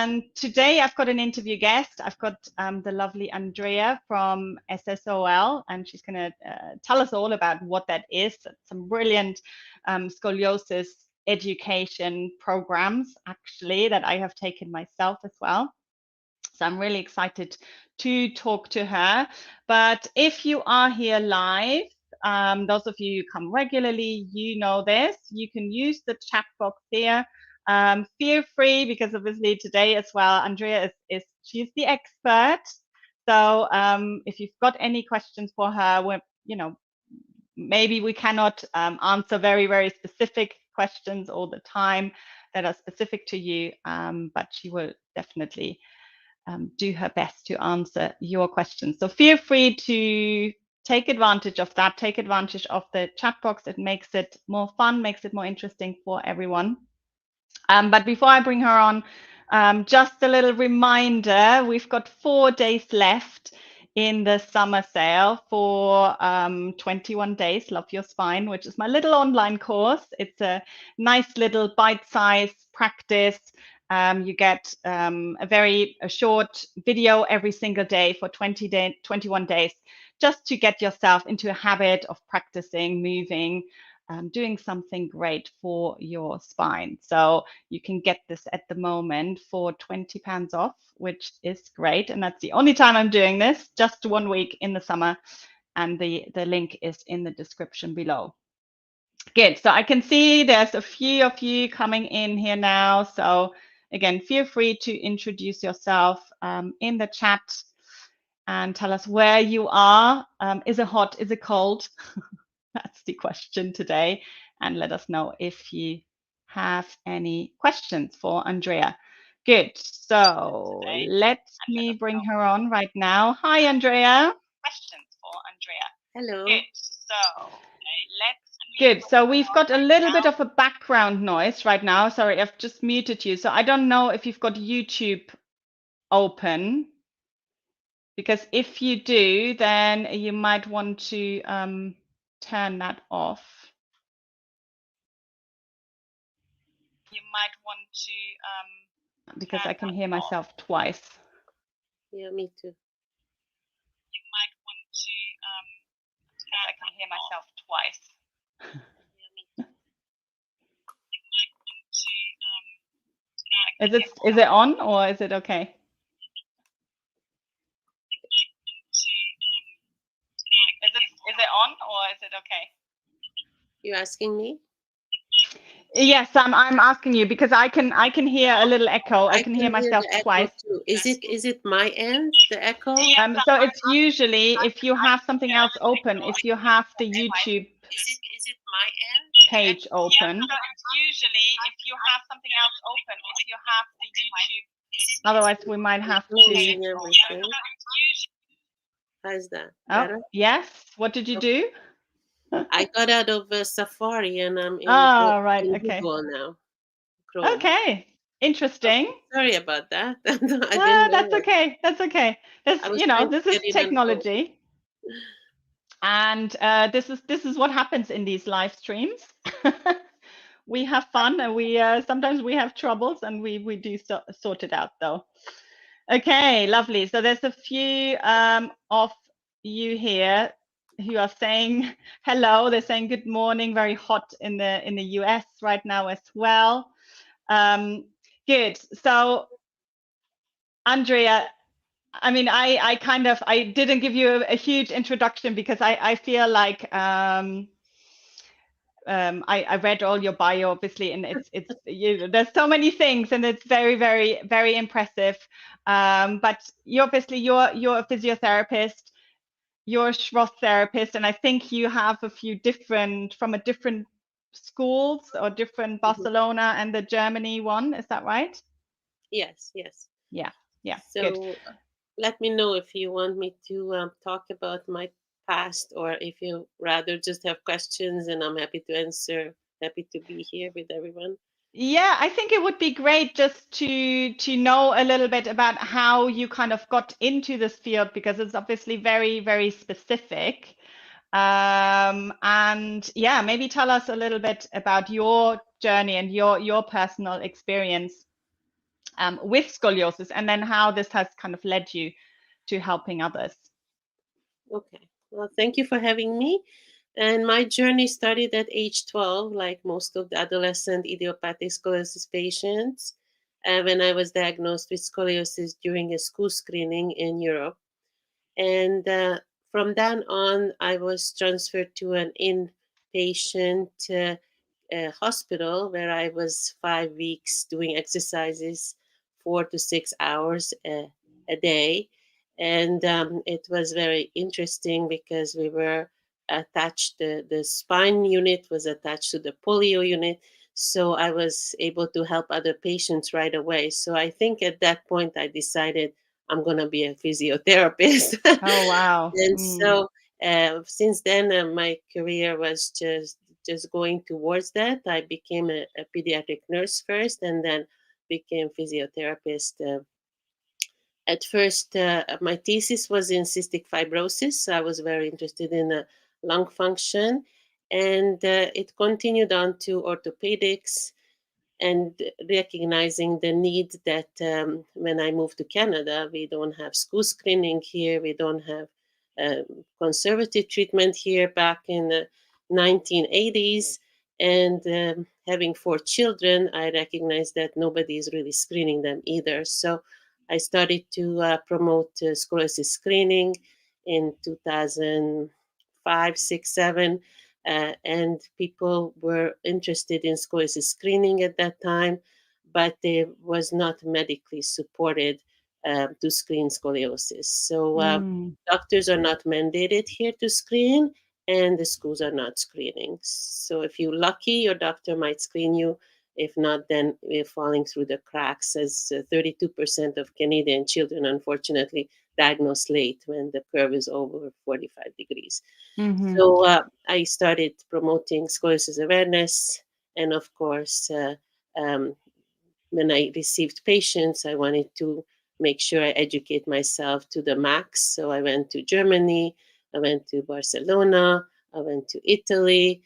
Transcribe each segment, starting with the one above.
And today I've got an interview guest. I've got the lovely Andrea from SSOL, and she's going to tell us all about what that is. Some brilliant scoliosis education programs, actually, that I have taken myself as well. So I'm really excited to talk to her. But if you are here live, those of you who come regularly, you know this. You can use the chat box here. Feel free, because obviously today as well, Andrea she's the expert. So if you've got any questions for her, maybe we cannot answer very, very specific questions all the time that are specific to you, but she will definitely do her best to answer your questions. So feel free to take advantage of that, take advantage of the chat box. It makes it more fun, makes it more interesting for everyone. But before I bring her on, just a little reminder, we've got 4 days left in the summer sale for 21 days, Love Your Spine, which is my little online course. It's a nice little bite-sized practice. You get a short video every single day for 21 days, just to get yourself into a habit of practicing, moving, doing something great for your spine. So you can get this at the moment for £20 off, which is great. And that's the only time I'm doing this, just 1 week in the summer. And the link is in the description below. Good. So I can see there's a few of you coming in here now. So again, feel free to introduce yourself in the chat and tell us where you are. Is it hot? Is it cold? That's the question today. And let us know if you have any questions for Andrea. Good. So let me bring her on right now. Hi, Andrea. Questions for Andrea. Hello. Good. Good. So we've got a little bit of a background noise right now. Sorry, I've just muted you. So I don't know if you've got YouTube open, because if you do, then you might want to turn that off. Because I can hear myself twice. Yeah, me too. I can hear myself twice. Is it on, or is it okay? Is it on, or is it okay? You asking me? Yes, I'm asking you, because I can hear a little echo. I can hear myself twice. Too. Is it my end, the echo? So it's usually, if you have something else open, if you have the YouTube Is it my end page open. So it's usually, if you have something else open, if you have the YouTube. Otherwise, we might have to. How's that? Better? Oh, yes. What did you do? I got out of Safari and I'm in, right. in Okay. Google now. Chrome. Okay. Interesting. Oh, sorry about that. That's okay. That's okay. This is technology. And this is what happens in these live streams. We have fun, and we sometimes we have troubles, and we do sort it out though. Okay, lovely. So there's a few of you here who are saying hello. They're saying good morning. Very hot in the US right now as well. Good. So Andrea, I mean, I didn't give you a huge introduction, because I feel like I read all your bio, obviously, and it's there's so many things, and it's very, very, very impressive. But you're a physiotherapist, you're a Schroth therapist, and I think you have a few different schools, or different Barcelona and the Germany one. Is that right? Yes. Yeah. So good. Let me know if you want me to talk about my past, or if you rather just have questions, and I'm happy to answer. Happy to be here with everyone. Yeah, I think it would be great just to know a little bit about how you kind of got into this field, because it's obviously very, very specific. And yeah, maybe tell us a little bit about your journey and your personal experience with scoliosis, and then how this has kind of led you to helping others. Okay. Well, thank you for having me. And my journey started at age 12, like most of the adolescent idiopathic scoliosis patients, when I was diagnosed with scoliosis during a school screening in Europe. And from then on, I was transferred to an inpatient hospital where I was 5 weeks doing exercises 4 to 6 hours a day. And it was very interesting because we were attached, the spine unit was attached to the polio unit. So I was able to help other patients right away. So I think at that point I decided I'm going to be a physiotherapist. Oh, wow. And so since then, my career was just going towards that. I became a pediatric nurse first, and then became physiotherapist. At first, my thesis was in cystic fibrosis. So I was very interested in lung function, and it continued on to orthopedics, and recognizing the need that when I moved to Canada, we don't have school screening here, we don't have conservative treatment here back in the 1980s. And having 4 children, I recognized that nobody is really screening them either. So I started to promote scoliosis screening in 2005, 6, 7. And people were interested in scoliosis screening at that time, but they was not medically supported to screen scoliosis. So doctors are not mandated here to screen, and the schools are not screening. So if you're lucky, your doctor might screen you. If not, then we're falling through the cracks, as 32% of Canadian children, unfortunately, diagnosed late when the curve is over 45 degrees. Mm-hmm. So I started promoting scoliosis awareness. And of course, when I received patients, I wanted to make sure I educate myself to the max. So I went to Germany, I went to Barcelona, I went to Italy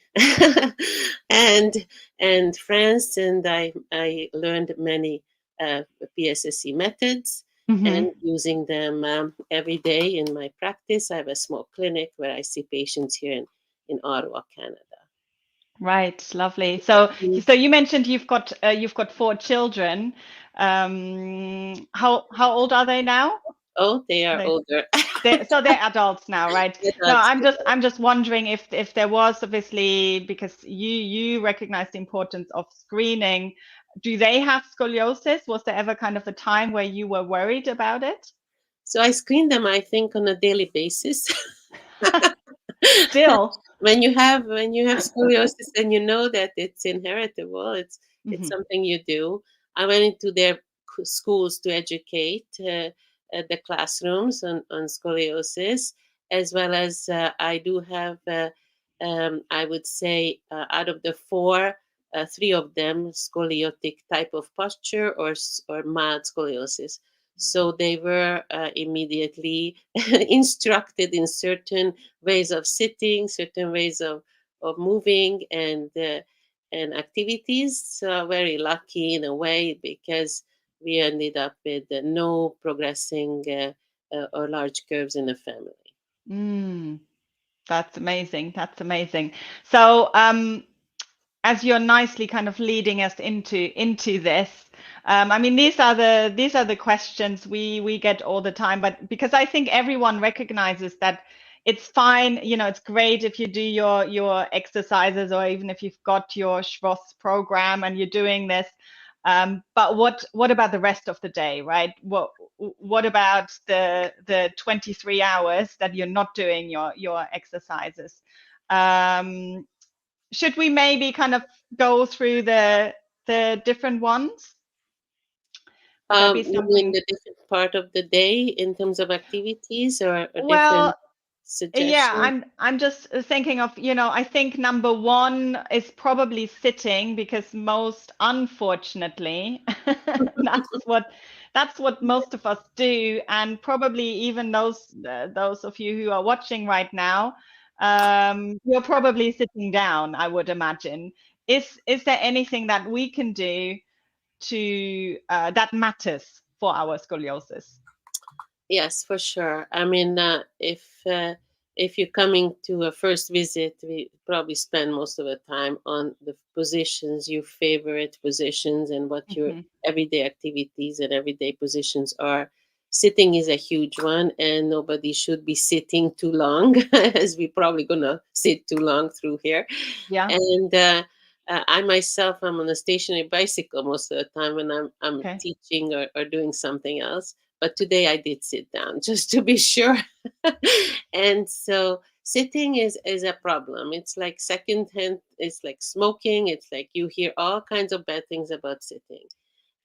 and France, and I learned many PSSE methods. Mm-hmm. And using them every day in my practice. I have a small clinic where I see patients here in Ottawa, Canada. Right, lovely. So you mentioned you've got 4 children. How old are they now? Oh, they are older. So they're adults now, right? No, I'm just wondering if there was, obviously, because you recognize the importance of screening. Do they have scoliosis? Was there ever kind of a time where you were worried about it? So I screen them, I think, on a daily basis. Still, when you have scoliosis and you know that it's inheritable, it's something you do. I went into their schools to educate the classrooms on scoliosis, as well as I do have, I would say, out of the 4, 3 of them scoliotic type of posture or mild scoliosis. So they were immediately instructed in certain ways of sitting, certain ways of moving, and activities. So very lucky in a way, because we ended up with no progressing or large curves in the family. That's amazing. That's amazing. So, as you're nicely kind of leading us into this, I mean, these are the questions we get all the time, but because I think everyone recognizes that it's fine, it's great if you do your exercises, or even if you've got your Schroth program and you're doing this. But what about the rest of the day, right? What about the 23 hours that you're not doing your exercises? Should we maybe kind of go through the different ones? Would that be You mean something? the different part of the day in terms of activities, or different Well, yeah, suggestions? I'm just thinking of, I think number 1 is probably sitting, because most unfortunately that's what most of us do, and probably even those of you who are watching right now, you're probably sitting down, I would imagine. Is there anything that we can do to that matters for our scoliosis? Yes, for sure. I mean, if you're coming to a first visit, we probably spend most of the time on the positions, your favorite positions, and what your Hmm. everyday activities and everyday positions are. Sitting is a huge one, and nobody should be sitting too long, as we're probably gonna sit too long through here. Yeah. And I myself, I'm on a stationary bicycle most of the time when I'm Okay. teaching or doing something else, but today I did sit down just to be sure. And so sitting is a problem. It's like secondhand. It's like smoking. It's like you hear all kinds of bad things about sitting.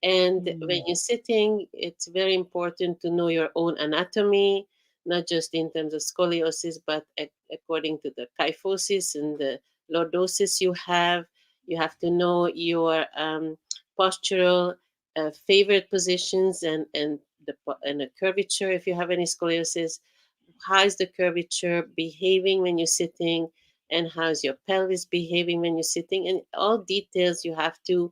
And when Mm. you're sitting, it's very important to know your own anatomy, not just in terms of scoliosis, but according to the kyphosis and the lordosis you have. You have to know your postural favorite positions and the curvature if you have any scoliosis. How is the curvature behaving when you're sitting, and how's your pelvis behaving when you're sitting, and all details you have to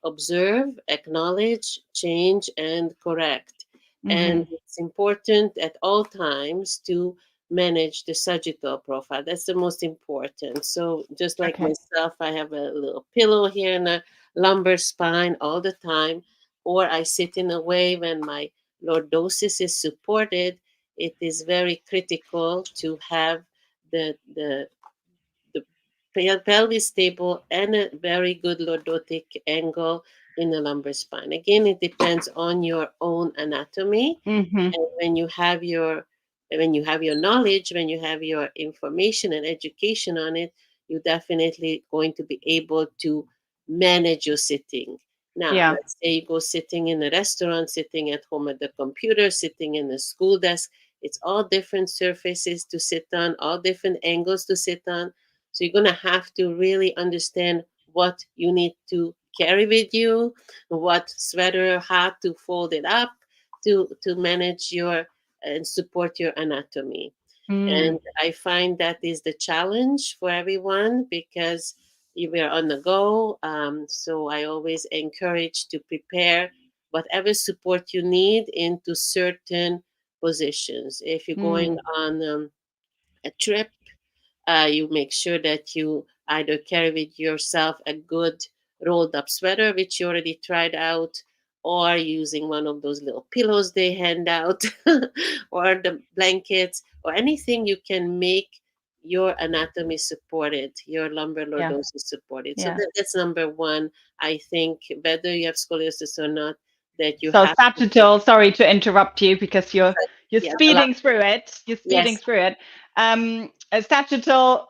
observe, acknowledge, change, and correct. Hmm. And it's important at all times to manage the sagittal profile. That's the most important. So, just like Okay. myself, I have a little pillow here in the lumbar spine all the time, or I sit in a way when my lordosis is supported. It is very critical to have the pelvis stable and a very good lordotic angle in the lumbar spine. Again, it depends on your own anatomy, Hmm. and when you have your knowledge, when you have your information and education on it, you're definitely going to be able to manage your sitting. Now, Yeah. let's say you go sitting in a restaurant, sitting at home at the computer, sitting in a school desk. It's all different surfaces to sit on, all different angles to sit on. So you're going to have to really understand what you need to carry with you, what sweater, how to fold it up to manage your and support your anatomy. Mm. And I find that is the challenge for everyone because you are on the go. So I always encourage to prepare whatever support you need into certain positions. If you're going Mm. on a trip, you make sure that you either carry with yourself a good rolled up sweater, which you already tried out, or using one of those little pillows they hand out, or the blankets, or anything you can make your anatomy supported, your lumbar Yeah. lordosis supported. So Yeah. that's number one. I think whether you have scoliosis or not, that you So have to sagittal, sorry to interrupt you because you're yeah, a lot. speeding through it. You're speeding Yes. through it. A sagittal,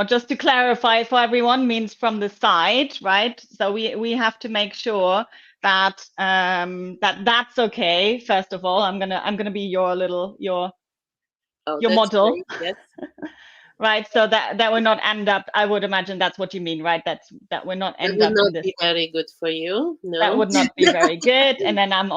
just to clarify for everyone, means from the side, right? So we have to make sure that that's okay. First of all, I'm gonna be Oh, your that's model, great. Yes. right? So that will not end up. I would imagine that's what you mean, right? That will not That end would up not in this. be very good for you, That no? would not be very good. And then I'm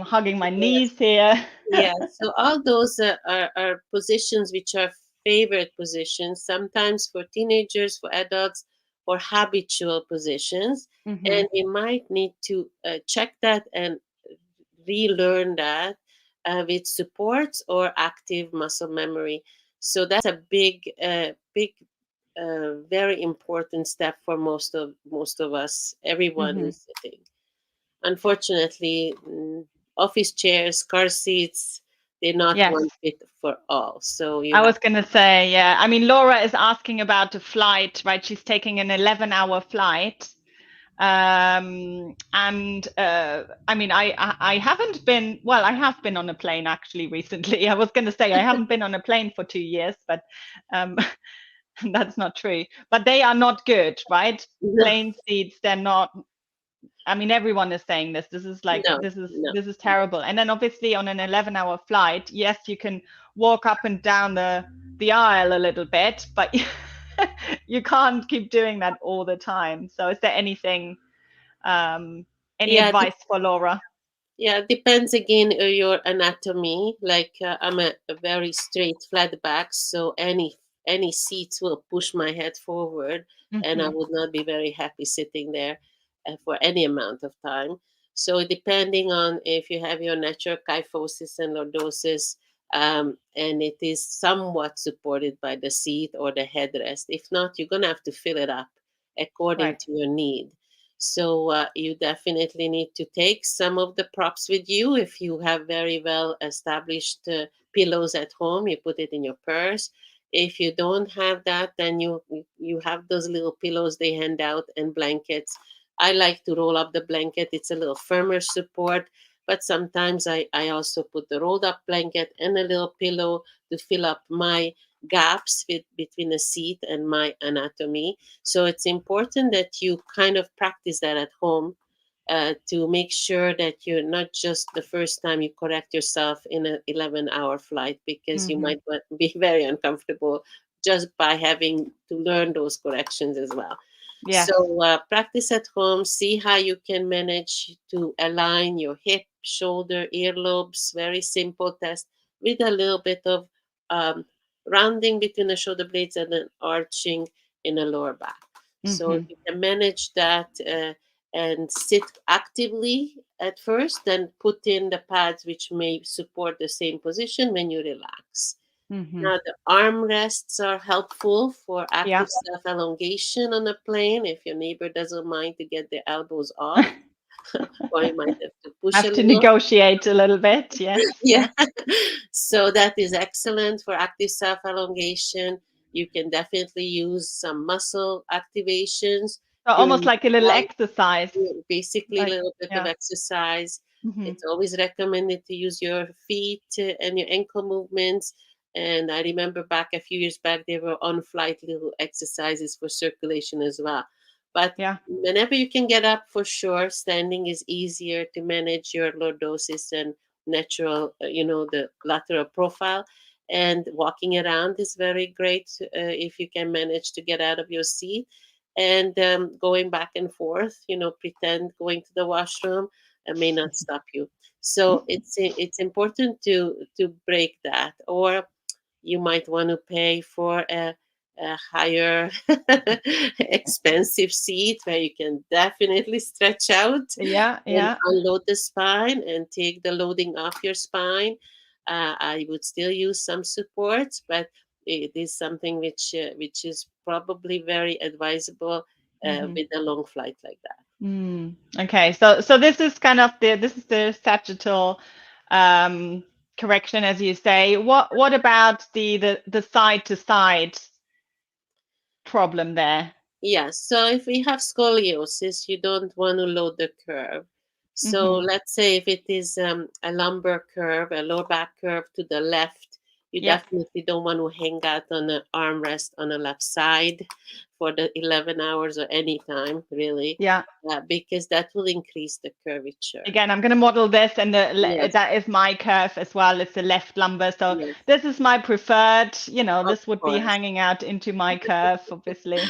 hugging my Yes, knees here. yes. So all those are positions which are favorite positions, sometimes for teenagers, for adults, or habitual positions. Hmm. And we might need to check that and relearn that with supports or active muscle memory. So that's a very important step for most of us, everyone Hmm. who's sitting. Unfortunately, office chairs, car seats, they're not Yes. one fit for all. So you I have was going to say, yeah. I mean, Laura is asking about a flight, right? She's taking an 11-hour flight. And I mean, I haven't been, well, I have been on a plane actually recently. I was going to say I haven't been on a plane for 2 years, but um, that's not true. But they are not good, right? no, Plane seats, they're not. I mean, everyone is saying this. This is like no, this is no. this is terrible. And then obviously on an 11-hour flight, yes, you can walk up and down the aisle a little bit, but you can't keep doing that all the time. So is there any Yeah, advice for Laura? yeah, depends again your anatomy. Like I'm a very straight flat back, so any seats will push my head forward, and I Hmm. would not be very happy sitting there. for any amount of time. So depending on if you have your natural kyphosis and lordosis, and it is somewhat supported by the seat or the headrest. If not, you're going to have to fill it up according Right. to your need. So you definitely need to take some of the props with you. If you have very well established pillows at home, you put it in your purse. If you don't have that, then you have those little pillows they hand out and blankets. I like to roll up the blanket. It's a little firmer support, but sometimes I also put the rolled up blanket and a little pillow to fill up my gaps between the seat and my anatomy. So it's important that you kind of practice that at home to make sure that you're not just the first time you correct yourself in an 11-hour flight, because you might be very uncomfortable just by having to learn those corrections as well. Yes. So practice at home, see how you can manage to align your hip, shoulder, earlobes, very simple test with a little bit of um, rounding between the shoulder blades and then arching in the lower back. So if you can manage that and sit actively at first, then put in the pads which may support the same position when you relax. Now, the arm rests are helpful for active self-elongation on a plane if your neighbor doesn't mind to get their elbows off, or you might have to push a Have to little. negotiate a little bit. Yes. Yeah. So that is excellent for active self-elongation. You can definitely use some muscle activations So almost during like a little flight. exercise. Basically a Like, little bit of yeah. exercise. It's always recommended to use your feet and your ankle movements. And I remember back a few years back, there were on-flight little exercises for circulation as well. But Yeah. whenever you can get up, for sure, standing is easier to manage your lordosis and natural, the lateral profile. And walking around is very great if you can manage to get out of your seat. And going back and forth, pretend going to the washroom may not stop you. So it's important to break that. Or you might want to pay for a higher expensive seat where you can definitely stretch out Yeah. and Yeah. unload the spine and take the loading off your spine. I would still use some supports, but it is something which is probably very advisable with a long flight like that. Okay. So this is kind of the sagittal correction, as you say. What about the side to side problem there? Yeah, so if we have scoliosis, you don't want to load the curve. So let's say if it is a lumbar curve, a lower back curve to the left, you Yeah. definitely don't want to hang out on the armrest on the left side for the 11 hours or any time, really, Yeah. because that will increase the curvature. Again, I'm going to model this, and Yes, that is my curve as well. It's the left lumbar. So yes, this is my preferred, of this would be course. hanging out into my curve, obviously.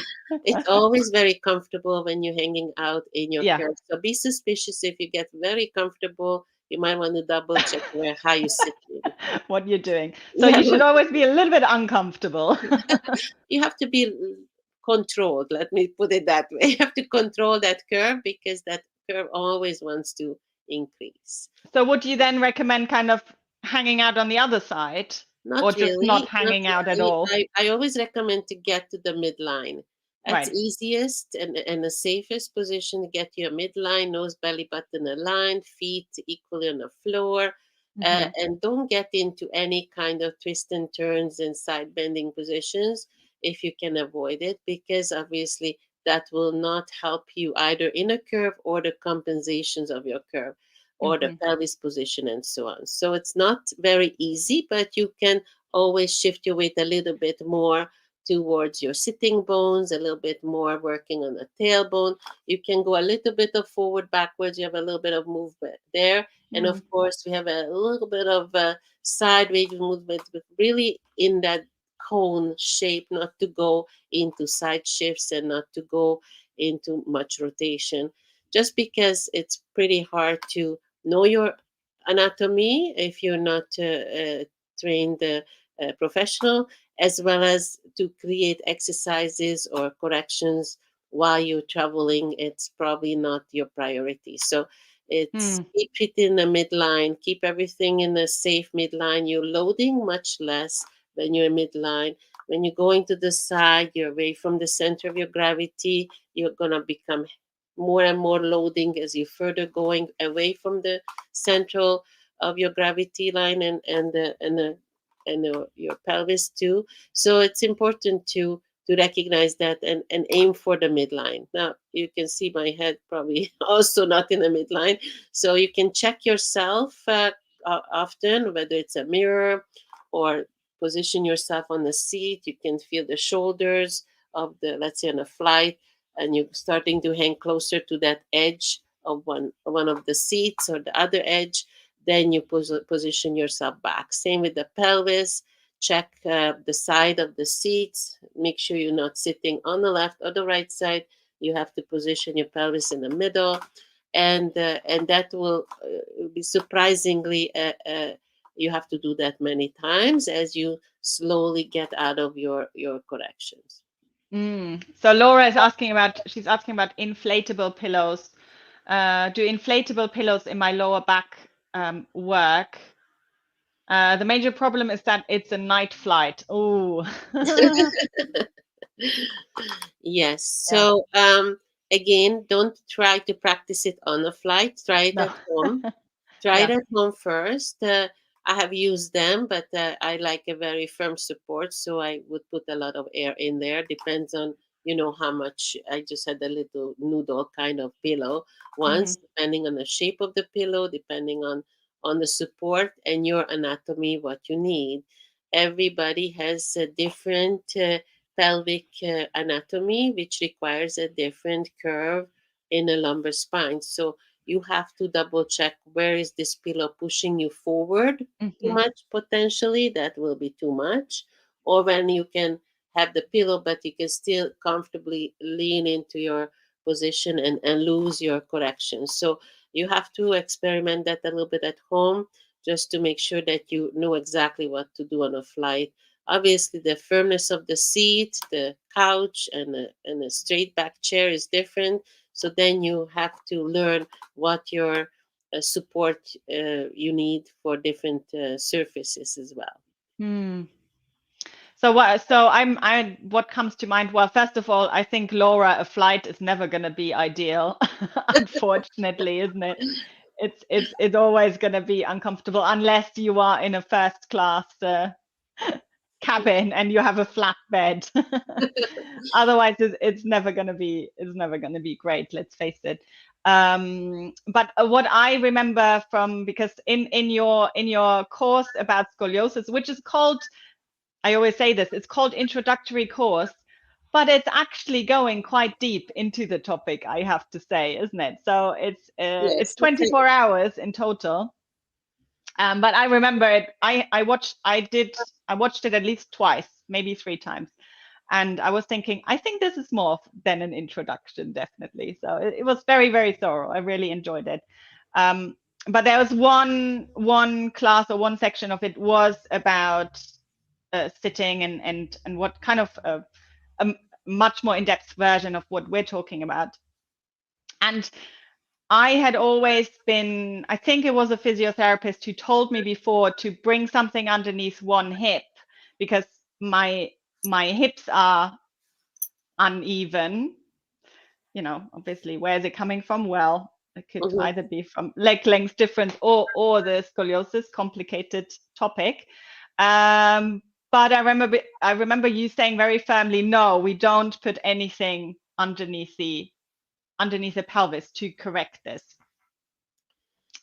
It's always very comfortable when you're hanging out in your Yeah. curve. So be suspicious if you get very comfortable. You might want to double check how you sit in. What you're doing. So Yeah, you should always be a little bit uncomfortable. you have to be controlled. Let me put it that way. You have to control that curve because that curve always wants to increase. So would you then recommend kind of hanging out on the other side, or Not just not really, not hanging out at really. all? I always recommend to get to the midline. That's Right. easiest and the safest position to get your midline, nose, belly button aligned, feet equally on the floor. And don't get into any kind of twist and turns and side bending positions if you can avoid it, because obviously that will not help you either in a curve or the compensations of your curve or the pelvis position and so on. So it's not very easy, but you can always shift your weight a little bit more towards your sitting bones, a little bit more working on the tailbone. You can go a little bit of forward, backwards. You have a little bit of movement there. And of course, we have a little bit of sideways movement, but really in that cone shape, not to go into side shifts and not to go into much rotation, just because it's pretty hard to know your anatomy if you're not trained professional, as well as to create exercises or corrections while you're traveling, it's probably not your priority. So it's Mm. keep it in the midline, keep everything in a safe midline. You're loading much less when you're midline. When you're going to the side, you're away from the center of your gravity. You're gonna become more and more loading as you further going away from the central of your gravity line and your pelvis too. So it's important to recognize that and aim for the midline. Now you can see my head probably also not in the midline, so you can check yourself often, whether it's a mirror or position yourself on the seat. You can feel the shoulders of the, let's say on a flight, and you're starting to hang closer to that edge of one of the seats or the other edge. Then you position yourself back. Same with the pelvis. Check the side of the seats. Make sure you're not sitting on the left or the right side. You have to position your pelvis in the middle, and that will be surprisingly. You have to do that many times as you slowly get out of your corrections. So Laura is asking about, she's asking about inflatable pillows. Do inflatable pillows in my lower back work? The major problem is that it's a night flight. Oh, Yes. yeah, So again, don't try to practice it on a flight. Try it no, at home. Try it yeah. at home first. I have used them, but I like a very firm support, so I would put a lot of air in there. Depends on how much. I just had a little noodle kind of pillow Hmm. once, depending on the shape of the pillow, depending on the support and your anatomy, what you need. Everybody has a different pelvic anatomy, which requires a different curve in a lumbar spine. So you have to double check, where is this pillow pushing you forward too Hmm. much potentially, that will be too much, or when you can have the pillow but you can still comfortably lean into your position and lose your correction. So you have to experiment that a little bit at home, just to make sure that you know exactly what to do on a flight. Obviously the firmness of the seat, the couch, and a straight back chair is different, so then you have to learn what your support you need for different surfaces as well. Hmm. So what comes to mind? Well, first of all, I think Laura, a flight is never going to be ideal, unfortunately, isn't it? It's always going to be uncomfortable unless you are in a first class cabin and you have a flat bed. Otherwise, it's never going to be great. Let's face it. But what I remember from, because in your course about scoliosis, which is called, I always say this, it's called introductory course, but it's actually going quite deep into the topic, I have to say, isn't it? So it's Yes, it's 24 hours in total. But I remember it. I watched it at least twice, maybe three times, and I was thinking, I think this is more than an introduction, definitely. So it was very, very thorough. I really enjoyed it. Um, but there was one class or one section of it was about sitting and what kind of a much more in-depth version of what we're talking about. And I had always been, I think it was a physiotherapist who told me before to bring something underneath one hip, because my hips are uneven. Obviously, where is it coming from? Well, it could mhm. either be from leg length difference or the scoliosis, complicated topic. Um, but I remember you saying very firmly, no, we don't put anything underneath the pelvis to correct this.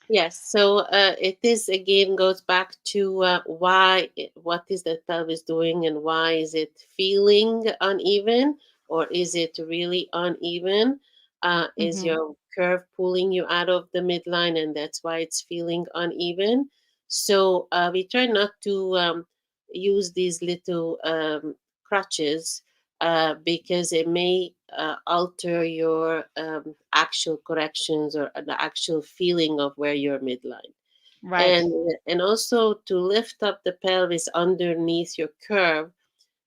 Yes, so it is again goes back to what is the pelvis doing and why is it feeling uneven, or is it really uneven? Is Hmm. your curve pulling you out of the midline and that's why it's feeling uneven? So we try not to use these little crutches because it may alter your actual corrections or the actual feeling of where you're midline. Right. And also to lift up the pelvis underneath your curve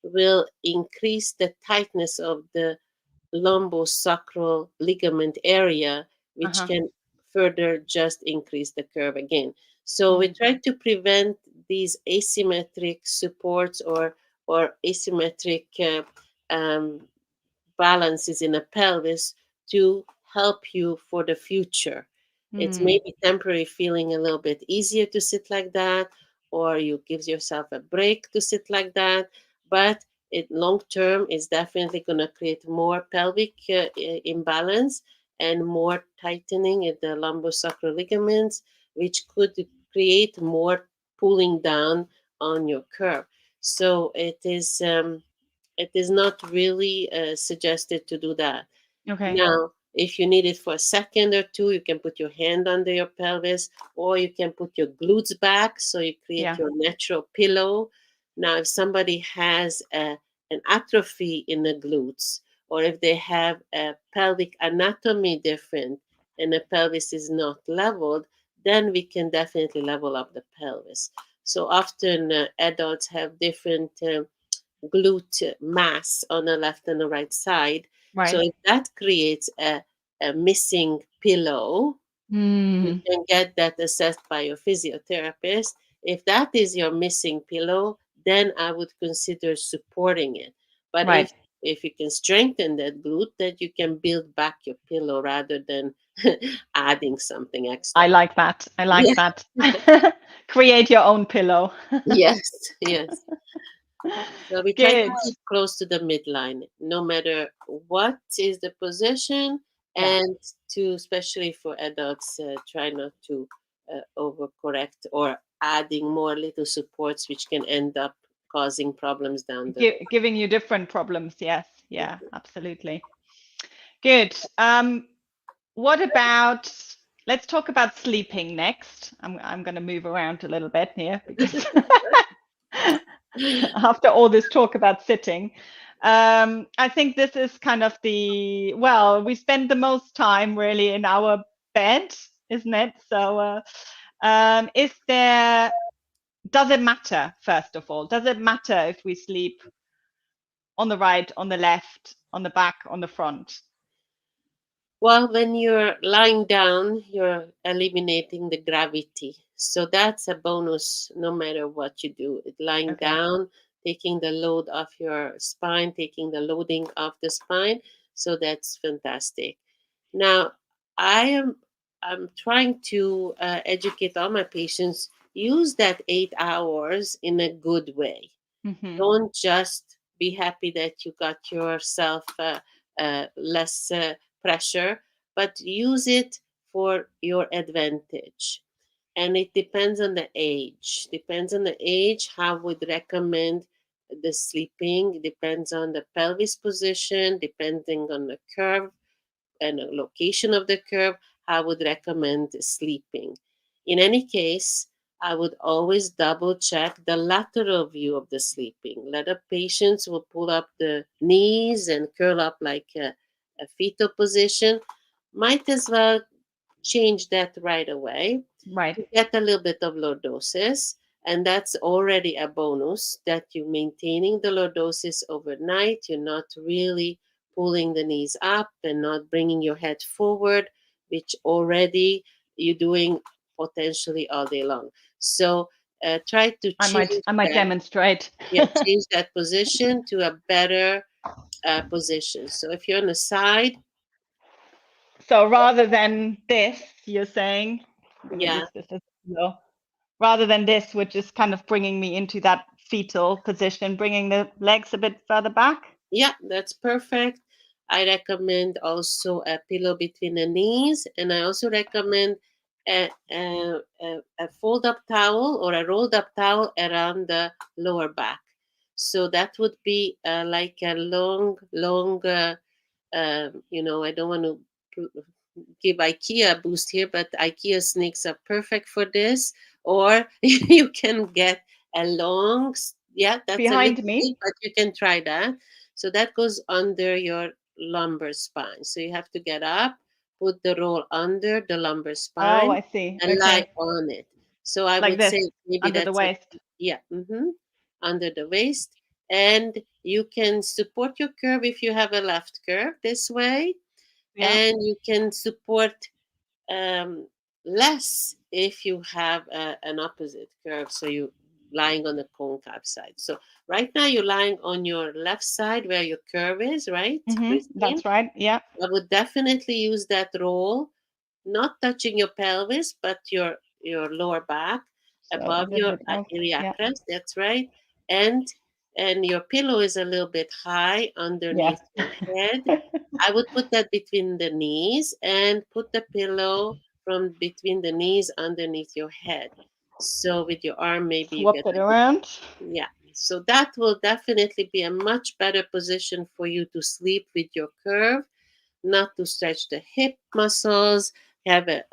will increase the tightness of the lumbosacral ligament area, which Uh-huh. can further just increase the curve again. So we Mm. try to prevent these asymmetric supports or asymmetric balances in a pelvis to help you for the future. It's Mm. maybe temporary feeling a little bit easier to sit like that, or you give yourself a break to sit like that, but it long term is definitely going to create more pelvic imbalance and more tightening in the lumbosacral ligaments, which could create more pulling down on your curve. So it is not really suggested to do that. Okay. Now, if you need it for a second or two, you can put your hand under your pelvis, or you can put your glutes back so you create Yeah. your natural pillow. Now, if somebody has an atrophy in the glutes, or if they have a pelvic anatomy different and the pelvis is not leveled, then we can definitely level up the pelvis. So often adults have different glute mass on the left and the right side. So Right. if that creates a missing pillow, you Mm. can get that assessed by your physiotherapist. If that is your missing pillow, then I would consider supporting it. But Right. if you can strengthen that glute, then you can build back your pillow rather than adding something I extra. like that. I like Yeah. that. Create your own pillow. Yes. Yes. So we try to Good. keep close to the midline, no matter what is the position, Yeah. and to especially for adults, try not to overcorrect or adding more little supports, which can end up causing problems down the road. Giving you different problems. Yes. Yeah, absolutely. Good. What about, let's talk about sleeping next. I'm going to move around a little bit here because after all this talk about sitting, I think this is kind of well, we spend the most time really in our bed, isn't it? So, does it matter, first of all? Does it matter if we sleep on the right, on the left, on the back, on the front? Well, when you're lying down, you're eliminating the gravity. So that's a bonus no matter what you do. Lying Okay. down, taking the load off your spine, taking the loading off the spine. So that's fantastic. Now, I am I'm trying to educate all my patients, use that 8 hours in a good way. Hmm. Don't just be happy that you got yourself less pressure, but use it for your advantage. And it depends on the age. Depends on the age, how would recommend the sleeping. Depends on the pelvis position, depending on the curve and location of the curve, I would recommend sleeping. In any case, I would always double check the lateral view of the sleeping. A lot of patients will pull up the knees and curl up like a fetal position. Might as well change that right away Right. to get a little bit of lordosis. And that's already a bonus that you're maintaining the lordosis overnight. You're not really pulling the knees up and not bringing your head forward, which already you're doing potentially all day long. So try to change I might that. demonstrate. Yeah, change that position to a better position. So if you're on the side, So rather than this, you're saying, I'm going to yeah, use this as well. Rather than this, which is kind of bringing me into that fetal position, bringing the legs a bit further back. yeah, that's perfect. I recommend also a pillow between the knees, and I also recommend a fold up towel or a rolled up towel around the lower back. So that would be like a I don't want to give IKEA a boost here, but IKEA sneaks are perfect for this. Or you can get a yeah, that's a Behind little big, me. but you can try that. So that goes under your lumbar spine. So you have to get up, put the roll under the lumbar Oh, spine, I see. and lie Okay. on it. So I Like would this, say maybe under the that's it. waist. Yeah, under the waist. and you can support your curve if you have a left curve this way, Yeah. and you can support um, less if you have an opposite curve. So you lying on the concave side. So right now you're lying on your left side where your curve is, right, Christine? That's right. Yeah. I would definitely use that roll, not touching your pelvis, but your lower back, So a above little your bit out. Yeah. iliacus. That's right, and your pillow is a little bit high Yeah. underneath your head. I would put that between the knees and put the pillow from between the knees underneath your head. So with your arm, maybe you Swap get it a bit, around. yeah. So that will definitely be a much better position for you to sleep with your curve, not to stretch the hip muscles, have a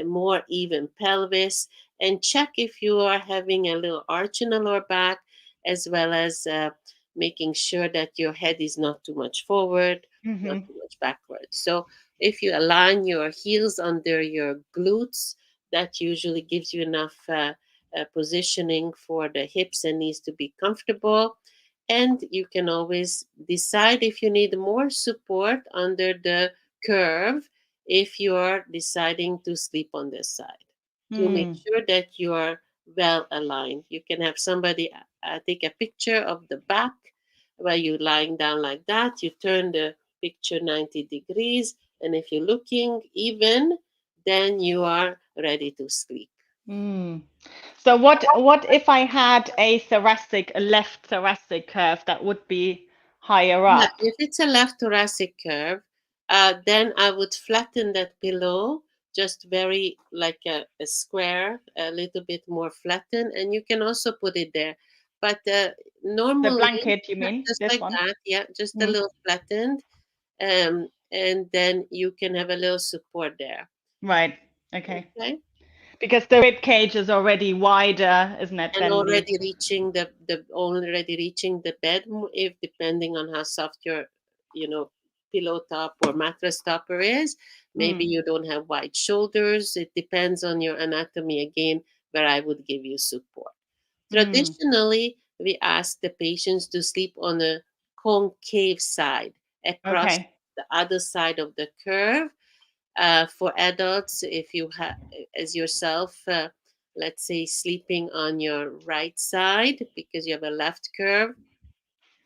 more even pelvis, and check if you are having a little arch in the lower back, as well as making sure that your head is not too much forward, not Mm-hmm. too much backward. So if you align your heels under your glutes, that usually gives you enough positioning for the hips and knees to be comfortable, and you can always decide if you need more support under the curve if you are deciding to sleep on this side, to make Mm. sure that you are well aligned. You can have somebody take a picture of the back while you're lying down like that. You turn the picture 90 degrees, and if you're looking even, then you are ready to sleep. Mm. So what if I had a left thoracic curve that would be higher Yeah, up? if it's a left thoracic curve, then I would flatten that pillow just very like a square, a little bit more flattened, and you can also put it there. But The normally, blanket, you yeah, mean? just This like one? that, yeah, just a Mm. little flattened, and then you can have a little support there. Right. Okay. Okay. Because the rib cage is already wider, isn't it, And than the already reaching the already reaching the bed, if depending on how soft your you know pillow top or mattress topper is, maybe mm. you don't have wide shoulders. It depends on your anatomy again, where I would give you support. Mm. Traditionally, we ask the patients to sleep on a concave side across Okay. the other side of the curve. For adults, if you have, as yourself, let's say sleeping on your right side because you have a left curve,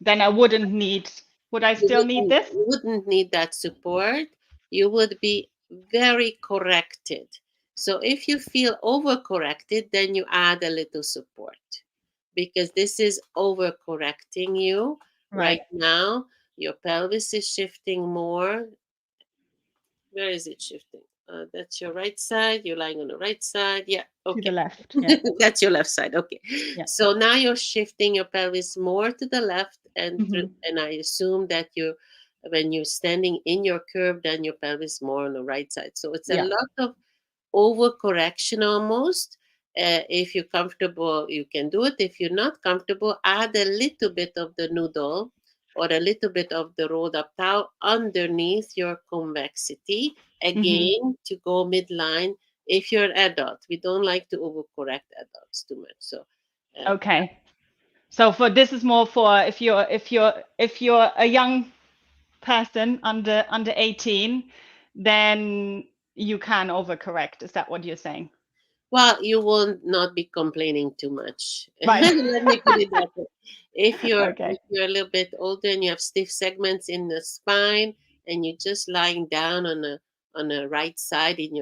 Then I wouldn't need, would I still need this? you wouldn't need that support. You would be very corrected. So if you feel overcorrected, then you add a little support, because this is overcorrecting you Right. right now. Your pelvis is shifting more. Where is it shifting? That's your right side. You're lying on the right side. Yeah. To the Okay. left. Yeah. That's your left side. Okay. Yeah. So now you're shifting your pelvis more to the left, Hmm. and I assume that you, when you're standing in your curve, then your pelvis more on the right side. So it's a Yeah. lot of overcorrection almost. If you're comfortable, you can do it. If you're not comfortable, add a little bit of the noodle or a little bit of the rolled up towel underneath your convexity, Hmm. again to go midline. If you're an adult, we don't like to overcorrect adults too much. So, uh, Okay. So for this is more for if you're a young person under 18, then you can overcorrect. Is that what you're saying? well, you will not be complaining too much. Right. Let me put it that way. Okay. If you're a little bit older and you have stiff segments in the spine, and you're just lying down on the right side in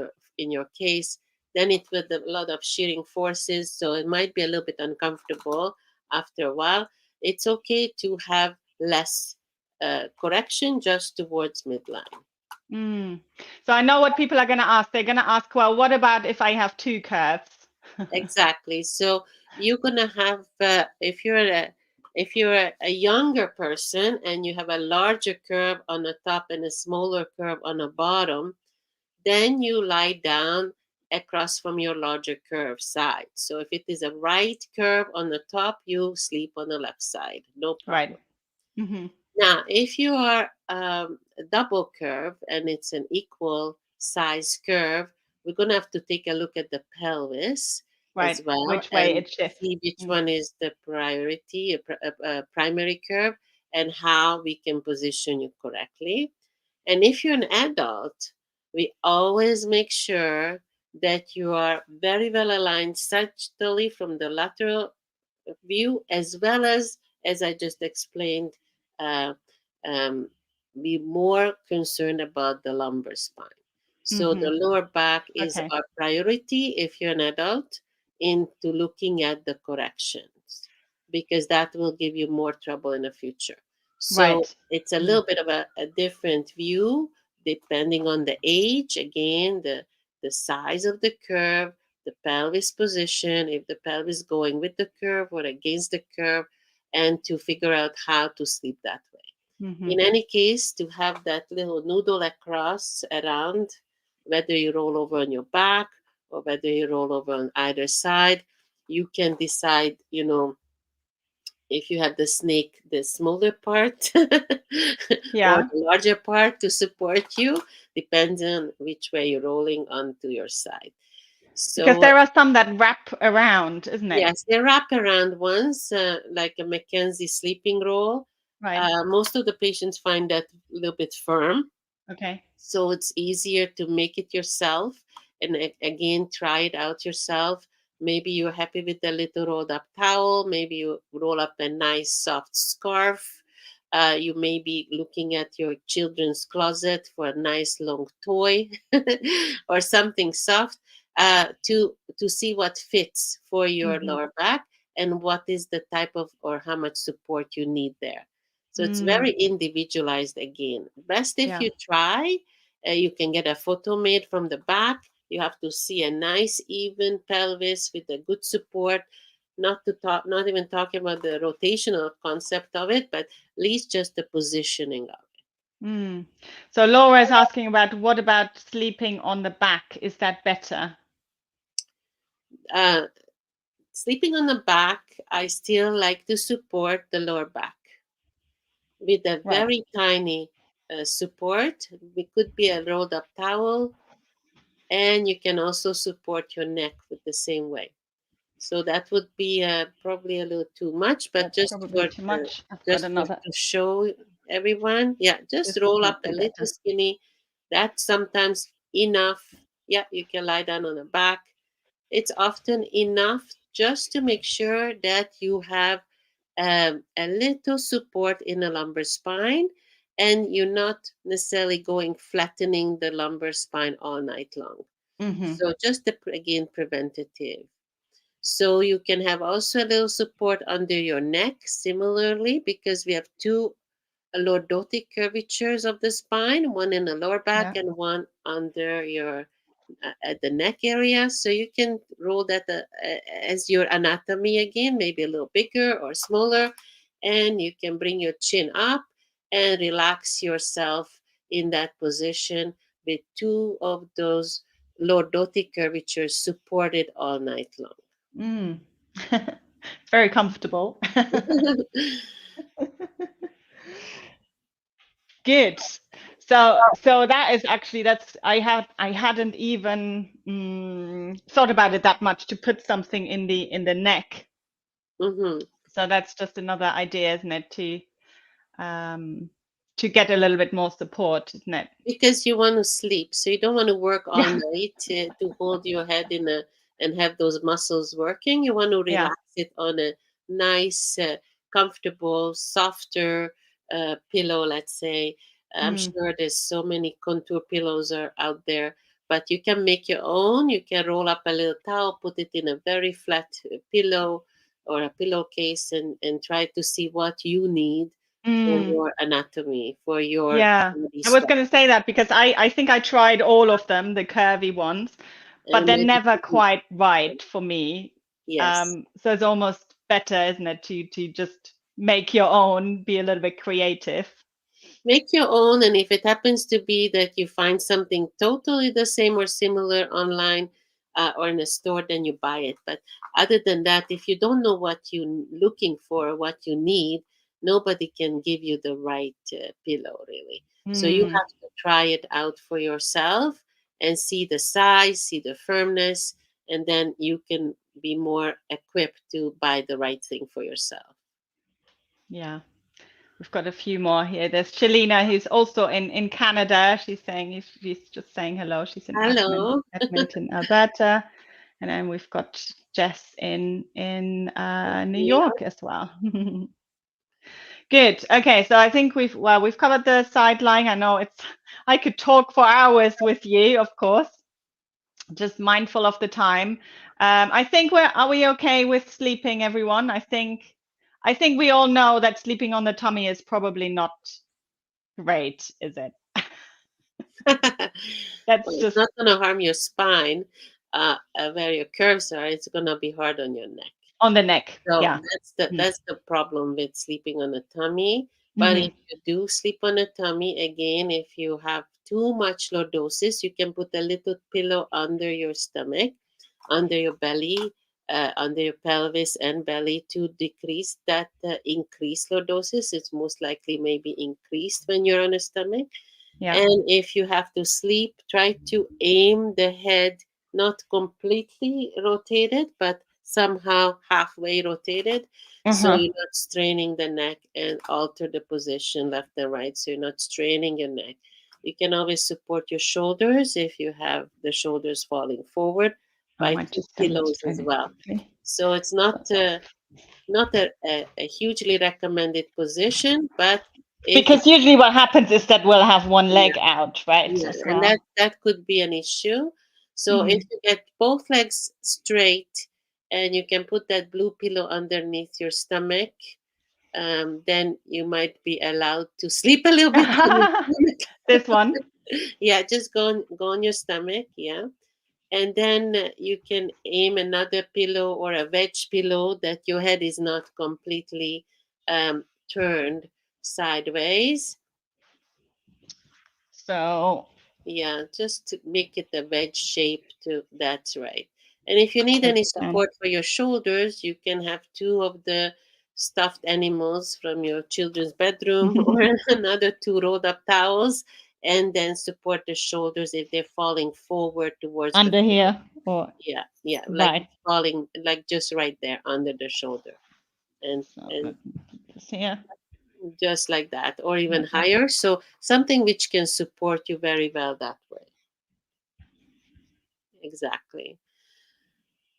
your case, then it with a lot of shearing forces, so it might be a little bit uncomfortable after a while. It's okay to have less correction just towards midline. Mm. So I know what people are going to ask. They're going to ask, well, what about if I have two curves? Exactly. So you're gonna have if you're a younger person and you have a larger curve on the top and a smaller curve on the bottom, then you lie down across from your larger curve side. So if it is a right curve on the top, you sleep on the left side, no Right. problem. Hmm. Now, if you are a double curve and it's an equal size curve, we're going to have to take a look at the pelvis. Right. as well, Which way and it shifts. see which one is the priority, primary curve, and how we can position you correctly. And if you're an adult, we always make sure that you are very well aligned sagittally from the lateral view, as well as I just explained, uh, um, be more concerned about the lumbar spine. So the lower back is Okay. our priority if you're an adult into looking at the corrections, because that will give you more trouble in the future. So Right. it's a little bit of a different view depending on the age, again, the size of the curve, the pelvis position, if the pelvis going with the curve or against the curve, and to figure out how to sleep that way. Mm-hmm. In any case, to have that little noodle across around, whether you roll over on your back or whether you roll over on either side, you can decide, if you have the snake, the smaller part or Yeah. the larger part to support you, depends on which way you're rolling onto your side. Because So there are some that wrap around, isn't it? yes, they wrap around ones, like a Mackenzie sleeping roll. Right. Most of the patients find that a little bit firm, Okay. so it's easier to make it yourself. And again, try it out yourself. Maybe you're happy with the little rolled up towel. Maybe you roll up a nice soft scarf. You may be looking at your children's closet for a nice long toy or something soft, to see what fits for your Mm-hmm. lower back and what is the type of or how much support you need there. So it's very individualized again. Best if Yeah. you try. You can get a photo made from the back. You have to see a nice even pelvis with a good support. Not even talking about the rotational concept of it, but at least just the positioning of Mm. So Laura is asking about what about sleeping on the back? Is that better? it. Sleeping on the back, I still like to support the lower back with a Right. very tiny support. It could be a rolled up towel, and you can also support your neck with the same way. So that would be probably a little too much, but That's probably too much. I've got just for another. to show everyone, yeah, just This roll might up a be little better. skinny. That's sometimes enough. Yeah, you can lie down on the back. It's often enough just to make sure that you have a little support in the lumbar spine, and you're not necessarily going flattening the lumbar spine all night long. Mm-hmm. So just again preventative. So you can have also a little support under your neck, similarly, because we have two lordotic curvatures of the spine, one in the lower back Yeah. and one under your at the neck area. So you can roll that as your anatomy again, maybe a little bigger or smaller, and you can bring your chin up and relax yourself in that position with two of those lordotic curvatures supported all night long. Mm. It's very comfortable. Good. So that is actually I hadn't even thought about it that much to put something in the neck. Hmm. So that's just another idea, isn't it, to get a little bit more support, isn't it? Because you want to sleep, so you don't want to work all Yeah. night to hold your head in a and have those muscles working. You want to Yeah. relax it on a nice, comfortable, softer pillow. Let's say, I'm Mm. sure there's so many contour pillows are out there, but you can make your own. You can roll up a little towel, put it in a very flat pillow or a pillowcase, and try to see what you need for Mm. your anatomy, for your Yeah. body I was structure. going to say that because I think I tried all of them, the curvy ones, but And they're then never quite right for me. yes, So it's almost better, isn't it, to just make your own, be a little bit creative. make your own. And if it happens to be that you find something totally the same or similar online or in a store, then you buy it. But other than that, if you don't know what you're looking for, what you need, nobody can give you the right pillow, really. So you Mm. have to try it out for yourself and see the size, see the firmness, and then you can be more equipped to buy the right thing for yourself. Yeah. We've got a few more here. There's Shalina, who's also in Canada. She's just saying hello. She's in Hello. Edmonton, Alberta. And then we've got Jess in New York as well. Good. Okay, so I think we've covered the sideline. I know I could talk for hours with you, of course. Just mindful of the time. I think are we okay with sleeping, everyone? I think we all know that sleeping on the tummy is probably not great, is it? That's Well, it's just not going to harm your spine where your curves are. It's going to be hard on your neck. on the neck. So Yeah. that's the problem with sleeping on a tummy. But Mhm. if you do sleep on a tummy, again, if you have too much lordosis, you can put a little pillow under your stomach, under your belly, under your pelvis and belly to decrease that increased lordosis. It's most likely maybe increased when you're on a stomach. Yeah. And if you have to sleep, try to aim the head not completely rotated, but somehow halfway rotated. So Uh-huh. you're not straining the neck, and alter the position left and right. So you're not straining your neck. You can always support your shoulders if you have the shoulders falling forward I by might two just pillows demonstrate as it well. quickly. So it's not a hugely recommended position, but if Because usually what happens is that we'll have one yeah, leg out, right, yeah, as and well. that could be an issue. So if Mhm. you get both legs straight and you can put that blue pillow underneath your stomach, then you might be allowed to sleep a little bit on your This one. stomach. Yeah, just go on your stomach. Yeah, and then you can aim another pillow or a wedge pillow that your head is not completely turned sideways. So Yeah, just to make it a wedge shape to that's right. And if you need any that's done. support for your shoulders, you can have two of the stuffed animals from your children's bedroom or another two rolled up towels and then support the shoulders if they're falling forward towards the Under here or yeah, yeah, like right. falling like just right there under the shoulder. And So and let me put this here. just like that or even Like that. higher. So something which can support you very well that way. Exactly.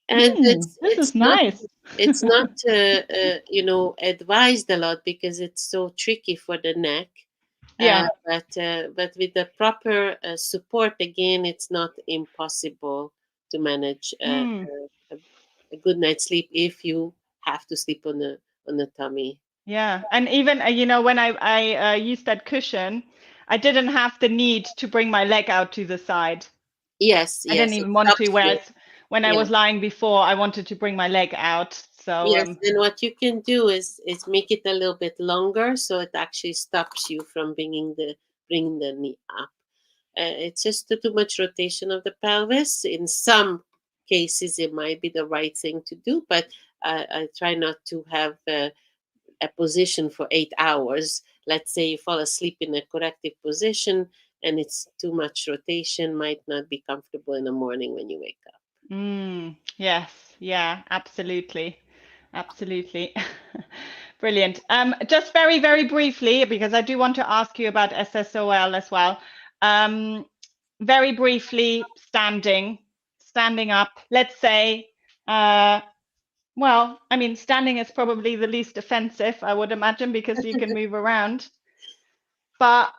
And This it's is not nice. advised a lot because it's so tricky for the neck. Yeah. But with the proper support, again, it's not impossible to manage Mm. a good night's sleep if you have to sleep on the tummy. Yeah. And even when I used that cushion, I didn't have the need to bring my leg out to the side. Yes, I didn't yes, it even want to. stops you. Whereas when I Yeah. was lying before, I wanted to bring my leg out. So Yes, and what you can do is make it a little bit longer, so it actually stops you from bringing the knee up. It's just too much rotation of the pelvis. In some cases, it might be the right thing to do, but I try not to have a position for 8 hours. Let's say you fall asleep in a corrective position and it's too much rotation, might not be comfortable in the morning when you wake up. yes, yeah, absolutely. Absolutely. Brilliant. Just very, very briefly, because I do want to ask you about SSOL as well. Very briefly, standing up. Let's say, well, I mean, standing is probably the least offensive, I would imagine, because you can move around. But,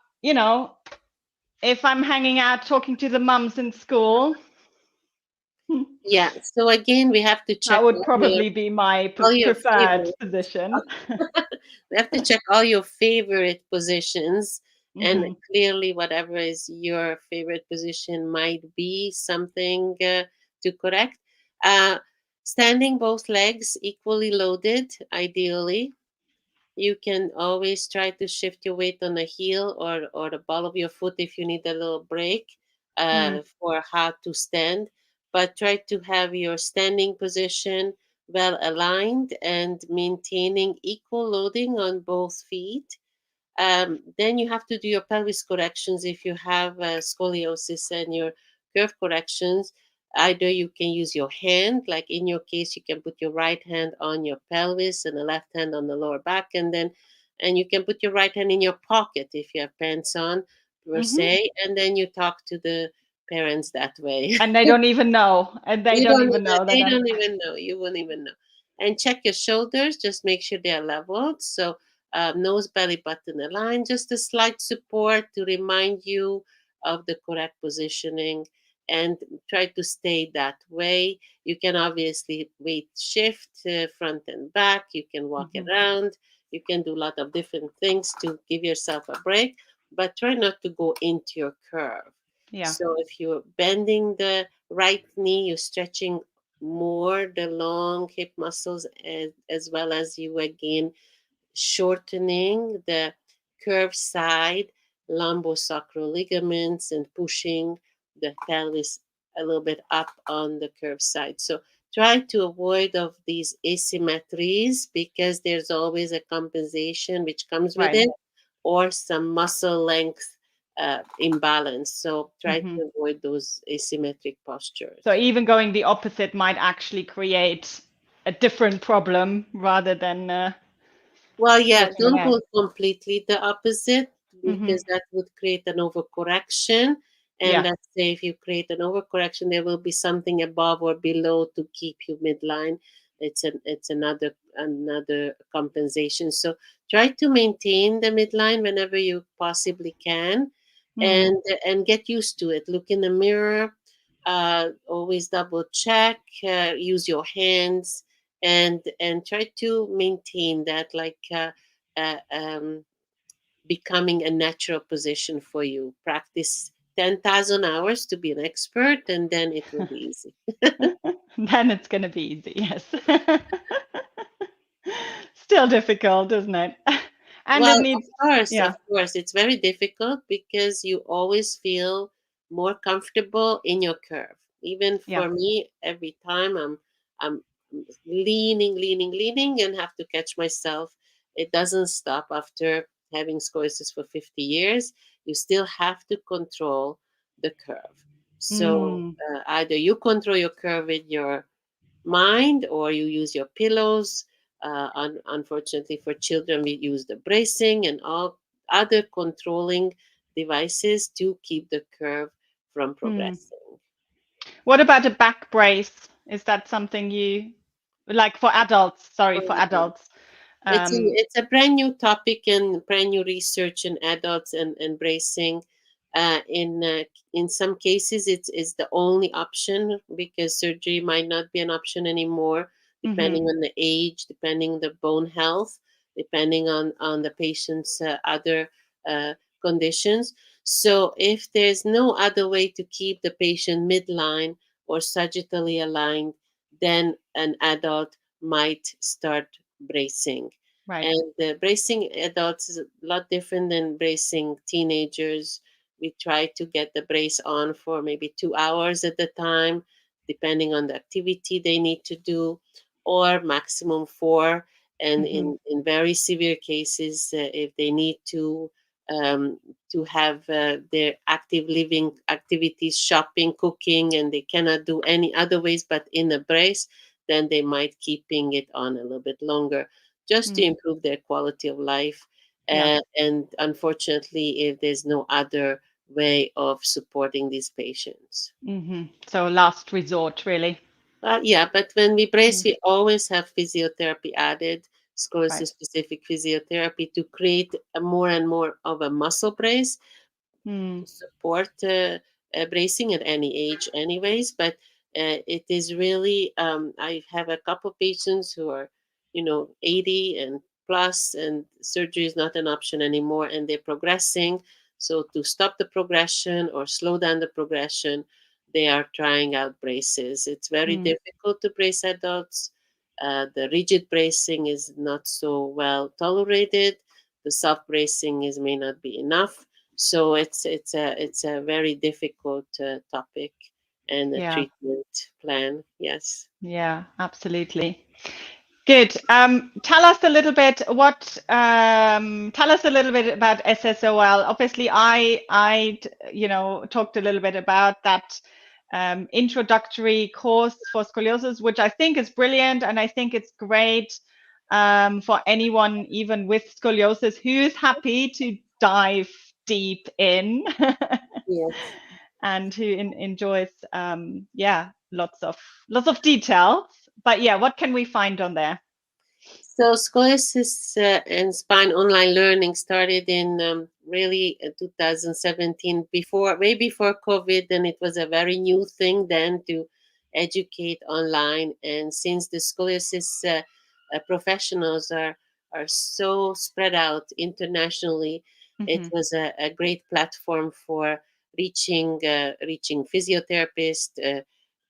if I'm hanging out talking to the mums in school, Yeah. So again, we have to that check would probably be my all your preferred favorite. position. We have to check all your favorite positions, and Mhm. clearly, whatever is your favorite position might be something to correct. Uh, Standing both legs equally loaded, ideally. You can always try to shift your weight on the heel or the ball of your foot if you need a little break Mm. for how to stand. But try to have your standing position well aligned and maintaining equal loading on both feet. Then you have to do your pelvis corrections if you have scoliosis and your curve corrections. Either you can use your hand, like in your case, you can put your right hand on your pelvis and the left hand on the lower back, and you can put your right hand in your pocket if you have pants on, per se, and then you talk to the parents that way. And they don't even know. And they You don't don't even even, know that they I'm. don't even know. You won't even know. And check your shoulders. Just make sure they are leveled. So nose, belly button aligned. Just a slight support to remind you of the correct positioning, and try to stay that way. You can obviously weight shift front and back. You can walk around. You can do a lot of different things to give yourself a break, but try not to go into your curve. Yeah. So if you're bending the right knee, you're stretching more the long hip muscles, as well as you again shortening the curved side lumbosacral ligaments and pushing the pelvis a little bit up on the curved side. So try to avoid of these asymmetries, because there's always a compensation which comes with Right. it, or some muscle length imbalance. So try to avoid those asymmetric postures. So even going the opposite might actually create a different problem rather than Well, yeah, falling don't ahead. go completely the opposite, Hmm. because that would create an overcorrection. And Yeah. let's say if you create an overcorrection, there will be something above or below to keep you midline. It's another compensation. So try to maintain the midline whenever you possibly can, Mm. and get used to it. Look in the mirror, always double check, use your hands, and try to maintain that, like uh, um, becoming a natural position for you. Practice 10,000 hours to be an expert, and then it will be easy. Then it's going to be easy. Yes. Still difficult, isn't it? And Well, it needs, yeah, of course, it's very difficult because you always feel more comfortable in your curve. Even yeah. for me, every time I'm leaning, and have to catch myself. It doesn't stop after having scoliosis for 50 years. You still have to control the curve. So Mm. either you control your curve with your mind, or you use your pillows. Unfortunately, for children, we use the bracing and all other controlling devices to keep the curve from Mm. progressing. What about a back brace? Is that something you like for adults? Sorry, for adults. Um, It's a brand new topic and brand new research in adults and bracing. In some cases, it's the only option, because surgery might not be an option anymore, mhm. depending on the age, depending on the bone health, depending on the patient's other uh, conditions. So if there's no other way to keep the patient midline or sagittally aligned, then an adult might start bracing. Right. And bracing adults is a lot different than bracing teenagers. We try to get the brace on for maybe 2 hours at a time, depending on the activity they need to do, or maximum four. And Mhm. in very severe cases, if they need to have their active living activities, shopping, cooking, and they cannot do any other ways but in a brace, then they might keeping it on a little bit longer, just to Mm. improve their quality of life. Yeah. And unfortunately, if there's no other way of supporting these patients. Mhm. So last resort, really. Yeah, but when we brace, Mm. we always have physiotherapy added, Right. scoliosis specific physiotherapy, to create a more and more of a muscle brace Mm. to support bracing at any age, anyways. But it is really, I have a couple patients who are, 80 and plus, and surgery is not an option anymore, and they're progressing. So to stop the progression or slow down the progression, they are trying out braces. It's very Mm. difficult to brace adults. The rigid bracing is not so well tolerated. The soft bracing is may not be enough, so it's a very difficult topic and a Yeah. treatment plan. Yes. Yeah. Absolutely. Good. Tell us a little bit tell us a little bit about SSOL. Obviously, I talked a little bit about that introductory course for scoliosis, which I think is brilliant, and I think it's great for anyone, even with scoliosis, who's happy to dive deep in Yes. and who enjoys, lots of details. But yeah, what can we find on there? So Scoliosis and Spine online learning started in really 2017, way before COVID, and it was a very new thing then to educate online. And since the scoliosis professionals are so spread out internationally, it was a great platform for reaching physiotherapists.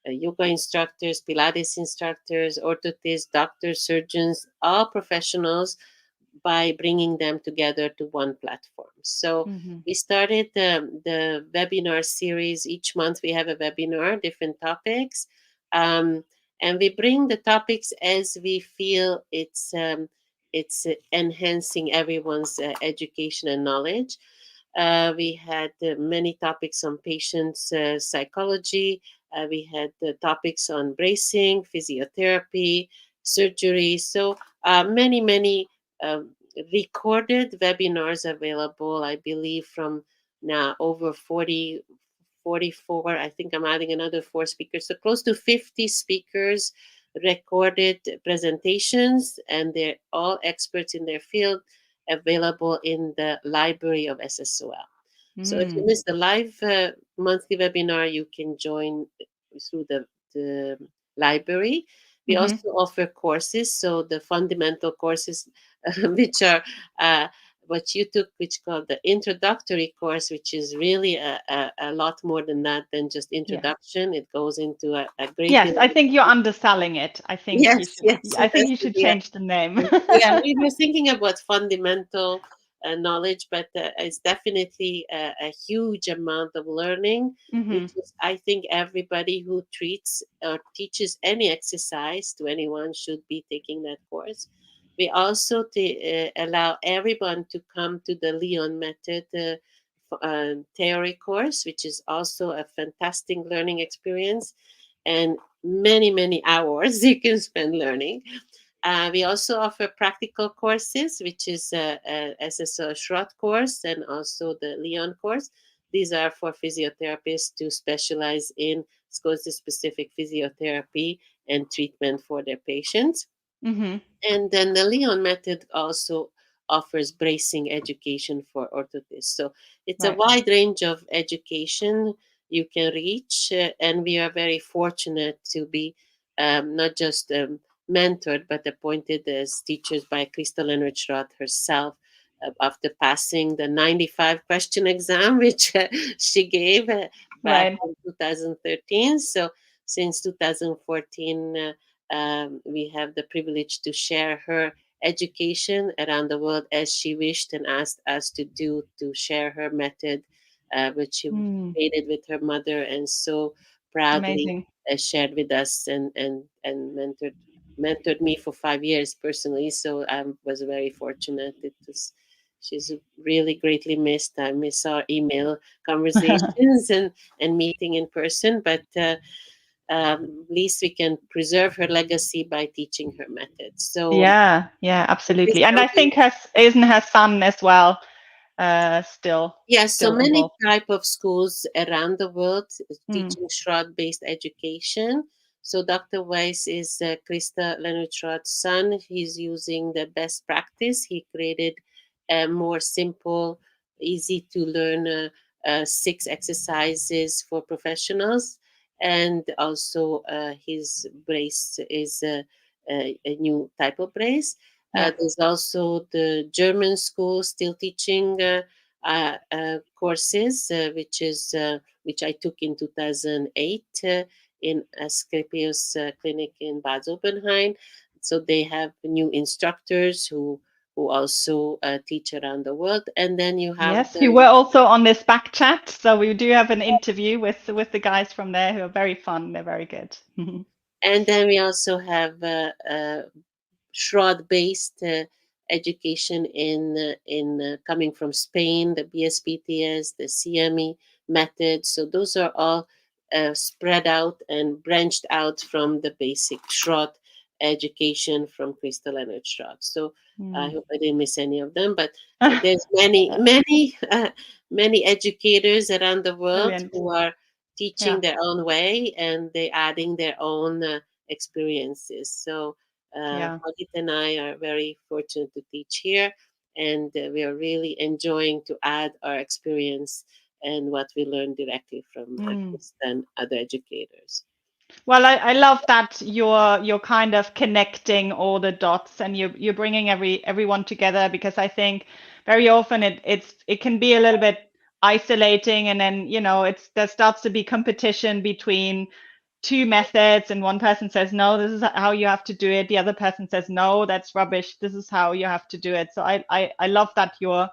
Yoga instructors, Pilates instructors, orthotists, doctors, surgeons, all professionals by bringing them together to one platform. So we started the webinar series. Each month we have a webinar, different topics. And we bring the topics as we feel it's enhancing everyone's education and knowledge. We had many topics on patients' psychology. We had topics on bracing, physiotherapy, surgery. So many recorded webinars available, I believe, from now over 44. I think I'm adding another 4 speakers. So close to 50 speakers recorded presentations, and they're all experts in their field, available in the library of SSOL. So if you miss the live monthly webinar, you can join through the library. We also offer courses, so the fundamental courses, which are what you took, which called the introductory course, which is really a lot more than that, than just introduction. It goes into a great deal. Yes, I think you're underselling it. I think you should. Yes. I think you should change the name. Yeah, we were thinking about fundamental knowledge, but it's definitely a huge amount of learning, which is, I think, everybody who treats or teaches any exercise to anyone should be taking that course. We also allow everyone to come to the Lyon method theory course, which is also a fantastic learning experience, and many hours you can spend learning. We also offer practical courses, which is SSOL Schroth course and also the Lyon course. These are for physiotherapists to specialize in scoliosis-specific physiotherapy and treatment for their patients. And then the Lyon method also offers bracing education for orthotists. So it's a wide range of education you can reach, and we are very fortunate to be not just mentored but appointed as teachers by Krista Leonard Schroth herself after passing the 95 question exam, which she gave back in 2013. So since 2014, we have the privilege to share her education around the world as she wished and asked us to do, to share her method, which she created with her mother and so proudly shared with us, and mentored me for 5 years personally. So I was very fortunate. She's really greatly missed. I miss our email conversations and meeting in person, but at least we can preserve her legacy by teaching her methods. So yeah, absolutely. And I think isn't her son as well still? Yes, so many involved. type of schools around the world teaching Schroth-based education. So Dr. Weiss is Krista Leonard Schroth's son. He's using the best practice. He created a more simple, easy to learn 6 exercises for professionals. And also his brace is a new type of brace. There's also the German school still teaching courses, which I took in 2008 in Asklepios clinic in Bad Oppenheim. So they have new instructors who also teach around the world. And then you have who were also on this back chat. So we do have an interview with the guys from there who are very fun. They're very good. And then we also have Schroth-based education in coming from Spain, the BSPTS, the CME method. So those are all spread out and branched out from the basic Schroth education from Crystal and Schroth. So I hope I didn't miss any of them, but there's many educators around the world Brilliant. who are teaching Yeah. their own way, and they adding their own experiences. So Yeah. Hagit and I are very fortunate to teach here, and we are really enjoying to add our experience and what we learn directly from Mm. Agnes and other educators. Well, I love that you're kind of connecting all the dots and you're bringing everyone together, because I think very often it can be a little bit isolating, and then there starts to be competition between two methods, and one person says no, this is how you have to do it, the other person says no, that's rubbish, this is how you have to do it. So I love that you're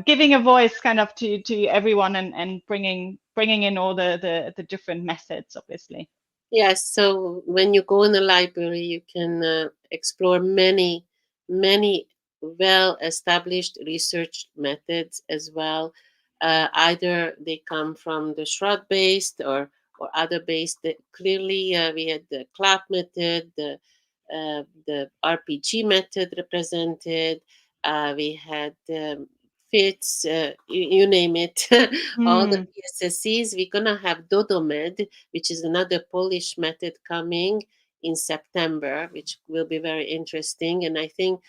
giving a voice kind of to everyone, and bringing in all the different methods, obviously. Yes, so when you go in the library, you can explore many well-established research methods as well. Either they come from the Schroth based or other based. Clearly, we had the clap method, the RPG method represented. We had fits, you name it, all the Mm. PSSCs. We're gonna have Dodomed, which is another Polish method coming in September, which will be very interesting. And I think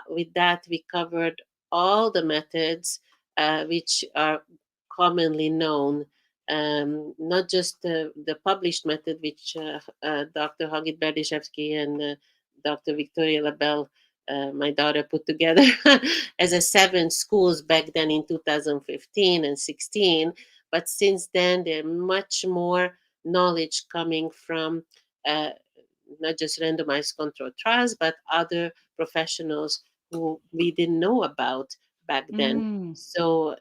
with that, we covered all the methods which are commonly known, not just the published method, which Dr. Hagit Berdyshevsky and Dr. Victoria Lebel, my daughter, put together as a 7 schools back then in 2015 and 16. But since then, there much more knowledge coming from uh, not just randomized controlled trials, but other professionals who we didn't know about back then. Mm. So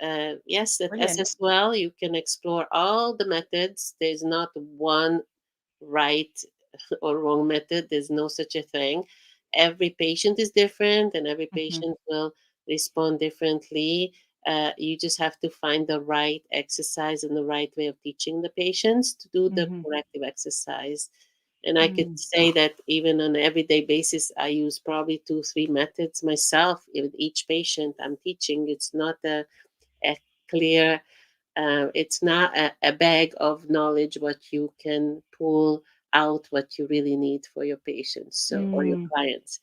yes, at Brilliant. SSOL you can explore all the methods. There's not one right or wrong method. There's no such a thing. Every patient is different, and every Hmm. patient will respond differently. You just have to find the right exercise and the right way of teaching the patients to do the Hmm. corrective exercise. And I could Mm. say that even on an everyday basis, I use probably 2, 3 methods myself with each patient I'm teaching. It's not a clear, it's not a bag of knowledge what you can pull out what you really need for your patients, so, or your Mm. clients.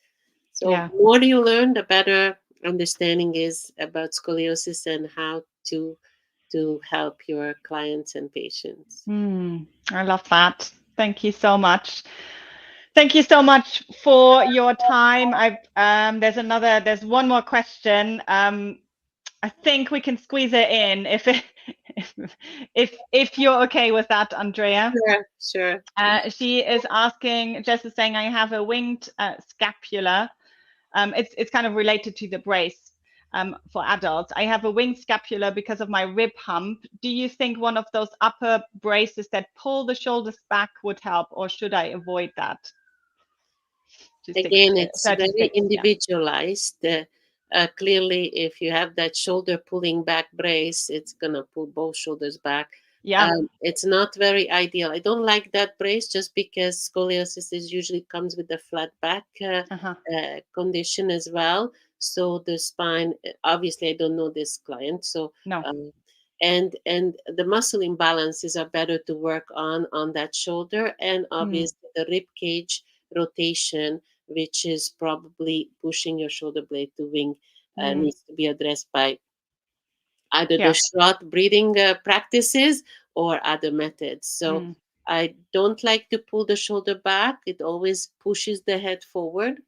So Yeah. more you learn, the better understanding is about scoliosis and how to help your clients and patients. Mm. I love that. Thank you so much. Thank you so much for your time. There's one more question. I think we can squeeze it in if if you're okay with that, Andrea. Sure, sure. She is asking, Jess is saying, I have a winged scapula. It's kind of related to the brace for adults. I have a winged scapula because of my rib hump. Do you think one of those upper braces that pull the shoulders back would help, or should I avoid that? Again, it's very 36, yeah. individualized. Clearly, if you have that shoulder pulling back brace, it's gonna pull both shoulders back. Yeah. It's not very ideal. I don't like that brace just because scoliosis is usually comes with a flat back Uh-huh. condition as well. So the spine, obviously, I don't know this client, so No. um, and the muscle imbalances are better to work on that shoulder, and Mm. obviously the rib cage rotation, which is probably pushing your shoulder blade to wing, Mm. needs to be addressed by either the Yeah. Schroth breathing practices or other methods. So Mm. I don't like to pull the shoulder back. It always pushes the head forward.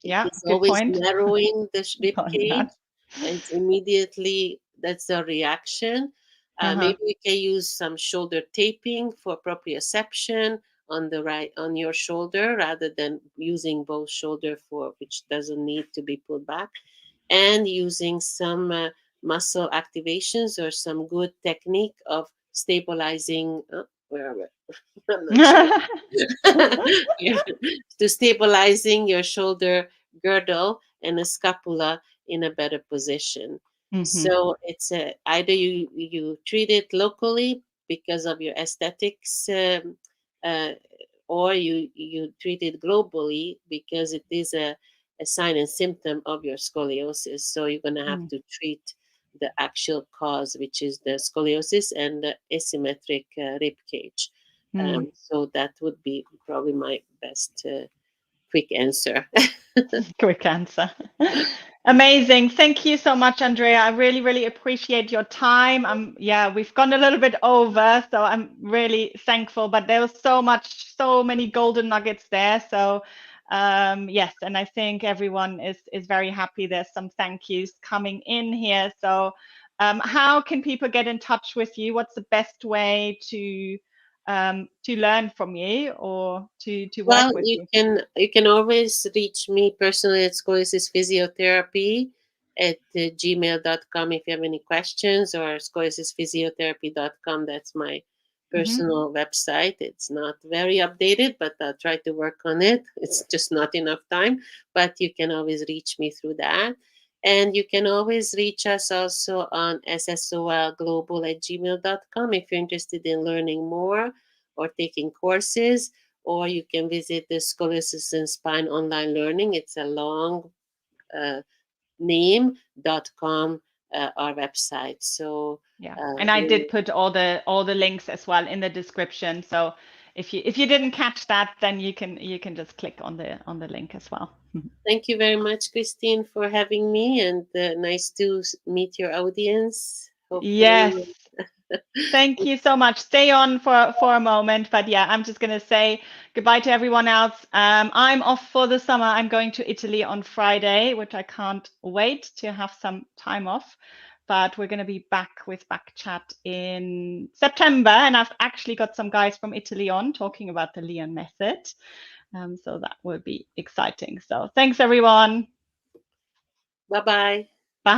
It Yeah. is Good always point narrowing the rib on cage. that. It's immediately, that's a reaction. Uh-huh. Maybe we can use some shoulder taping for proprioception on the right on your shoulder rather than using both shoulder for which doesn't need to be pulled back, and using some muscle activations or some good technique of stabilizing. Where are we? I'm not sure. Yeah, to stabilizing your shoulder girdle and a scapula in a better position. Hmm. So it's either you treat it locally because of your aesthetics, or you treat it globally because it is a sign and symptom of your scoliosis. So you're going to have to treat the actual cause, which is the scoliosis and the asymmetric rib cage. So that would be probably my best quick answer. Quick answer. Amazing. Thank you so much, Andrea. I really, really appreciate your time. Yeah, we've gone a little bit over, so I'm really thankful, but there was so many golden nuggets there. So yes, and I think everyone is very happy. There's some thank yous coming in here. So how can people get in touch with you? What's the best way to learn from you or to work with you? You can always reach me personally at Scoliosis Physiotherapy at gmail.com if you have any questions, or scoliosisphysiotherapy.com. That's my personal website. It's not very updated, but I'll try to work on it. It's just not enough time, but you can always reach me through that. And you can always reach us also on ssolglobal@gmail.com if you're interested in learning more or taking courses, or you can visit the Scoliosis and Spine Online Learning. It's a long name.com, our website. So yeah, and I did put all the links as well in the description. So if you didn't catch that, then you can just click on the link as well. Thank you very much, Christine, for having me, and nice to meet your audience. Hopefully. Yes. Thank you so much. Stay on for a moment, but yeah, I'm just gonna say goodbye to everyone else. I'm off for the summer. I'm going to Italy on Friday, which I can't wait to have some time off. But we're gonna be back with Back Chat in September, and I've actually got some guys from Italy on talking about the Lyon method. So that will be exciting. So thanks everyone. Bye-bye. Bye.